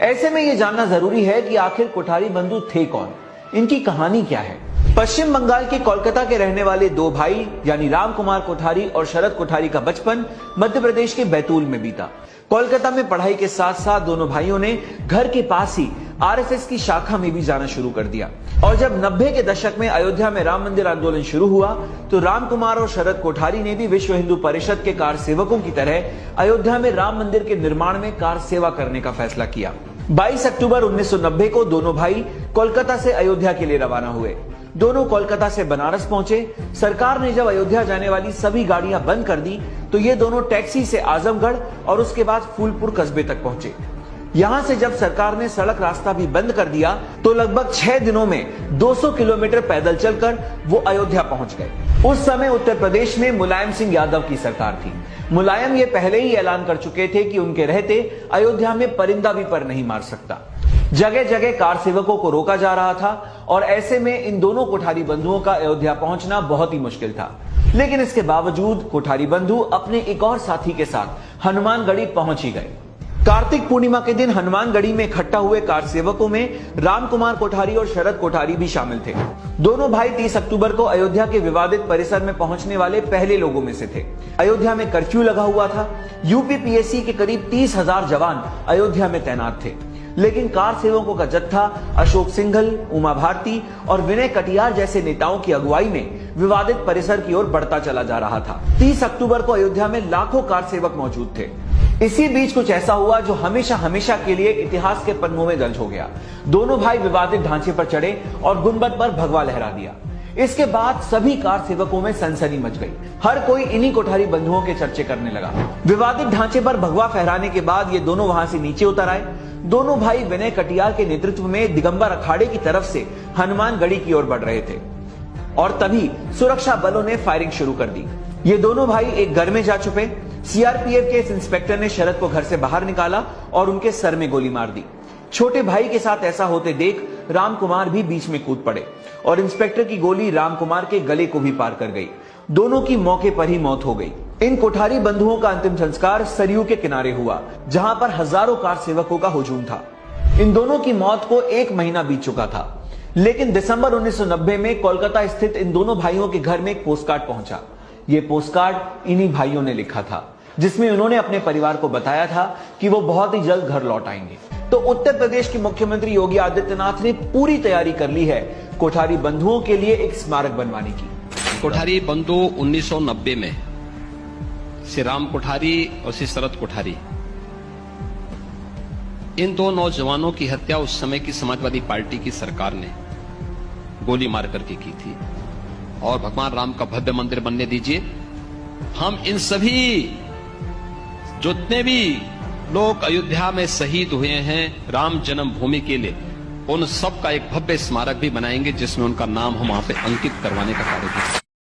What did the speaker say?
ऐसे में ये जानना जरूरी है कि आखिर कोठारी बंधु थे कौन, इनकी कहानी क्या है। पश्चिम बंगाल के कोलकाता के रहने वाले दो भाई यानी राम कुमार कोठारी और शरद कोठारी का बचपन मध्य प्रदेश के बैतूल में बीता। कोलकाता में पढ़ाई के साथ साथ दोनों भाइयों ने घर के पास ही आरएसएस की शाखा में भी जाना शुरू कर दिया। और जब 90 के दशक में अयोध्या में राम मंदिर आंदोलन शुरू हुआ तो राम कुमार और शरद कोठारी ने भी विश्व हिंदू परिषद के कार सेवकों की तरह अयोध्या में राम मंदिर के निर्माण में कार सेवा करने का फैसला किया। 22 अक्टूबर 1990 को दोनों भाई कोलकाता से अयोध्या के लिए रवाना हुए। दोनों कोलकाता से बनारस पहुंचे। सरकार ने जब अयोध्या जाने वाली सभी गाड़ियां बंद कर दी तो ये दोनों टैक्सी से आजमगढ़ और उसके बाद फूलपुर कस्बे तक पहुंचे। यहां से जब सरकार ने सड़क रास्ता भी बंद कर दिया तो लगभग 6 दिनों में 200 किलोमीटर पैदल चलकर वो अयोध्या पहुंच गए। उस समय उत्तर प्रदेश में मुलायम सिंह यादव की सरकार थी। मुलायम ये पहले ही ऐलान कर चुके थे कि उनके रहते अयोध्या में परिंदा भी पर नहीं मार सकता। जगह जगह कार सेवकों को रोका जा रहा था और ऐसे में इन दोनों कोठारी बंधुओं का अयोध्या पहुंचना बहुत ही मुश्किल था। लेकिन इसके बावजूद कोठारी बंधु अपने एक और साथी के साथ हनुमानगढ़ी पहुंच ही गए। कार्तिक पूर्णिमा के दिन हनुमानगढ़ी में इकट्ठा हुए कार सेवकों में राम कुमार कोठारी और शरद कोठारी भी शामिल थे। दोनों भाई 30 अक्टूबर को अयोध्या के विवादित परिसर में पहुंचने वाले पहले लोगों में से थे। अयोध्या में कर्फ्यू लगा हुआ था। यूपीपीएससी के करीब 30,000 जवान अयोध्या में तैनात थे। लेकिन कार सेवकों का जत्था अशोक सिंघल, उमा भारती और विनय कटियार जैसे नेताओं की अगुवाई में विवादित परिसर की ओर बढ़ता चला जा रहा था। 30 अक्टूबर को अयोध्या में लाखों कार सेवक मौजूद थे। इसी बीच कुछ ऐसा हुआ जो हमेशा हमेशा के लिए इतिहास के पन्नों में दर्ज हो गया। दोनों भाई विवादित ढांचे पर चढ़े और गुंबद पर भगवा लहरा दिया। इसके बाद सभी कार सेवकों में सनसनी मच गई। हर कोई इन्हीं कोठारी बंधुओं के चर्चे करने लगा। विवादित ढांचे पर भगवा फहराने के बाद ये दोनों वहां से नीचे उतर आए। दोनों भाई विनय कटियार के नेतृत्व में दिगंबर अखाड़े की तरफ से हनुमानगढ़ी की ओर बढ़ रहे थे और तभी सुरक्षा बलों ने फायरिंग शुरू कर दी। ये दोनों भाई एक घर में जा छुपे। सीआरपीएफ के इस इंस्पेक्टर ने शरद को घर से बाहर निकाला और उनके सर में गोली मार दी। छोटे भाई के साथ ऐसा होते देख राम कुमार भी बीच में कूद पड़े और इंस्पेक्टर की गोली राम कुमार के गले को भी पार कर गई। दोनों की मौके पर ही मौत हो गई। इन कोठारी बंधुओं का अंतिम संस्कार सरयू के किनारे हुआ, जहां पर हजारों कार सेवकों का हुजूम था। इन दोनों की मौत को 1 महीना बीत चुका था। लेकिन दिसंबर 1990 में कोलकाता स्थित इन दोनों भाइयों के घर में एक पोस्टकार्ड पहुंचा। ये पोस्टकार्ड इन्हीं भाइयों ने लिखा था, जिसमें उन्होंने अपने परिवार को बताया था कि वो बहुत ही जल्द घर लौट आएंगे। तो उत्तर प्रदेश के मुख्यमंत्री योगी आदित्यनाथ ने पूरी तैयारी कर ली है कोठारी बंधुओं के लिए एक स्मारक बनवाने की। कोठारी बंधु 1990 में श्री राम कोठारी और श्री शरद कोठारी, इन दो नौजवानों की हत्या उस समय की समाजवादी पार्टी की सरकार ने गोली मार करके की थी। और भगवान राम का भव्य मंदिर बनने दीजिए। हम इन सभी जितने भी लोग अयोध्या में शहीद हुए हैं राम जन्मभूमि के लिए, उन सब का एक भव्य स्मारक भी बनाएंगे जिसमें उनका नाम हम वहां पे अंकित करवाने का कार्य करेंगे।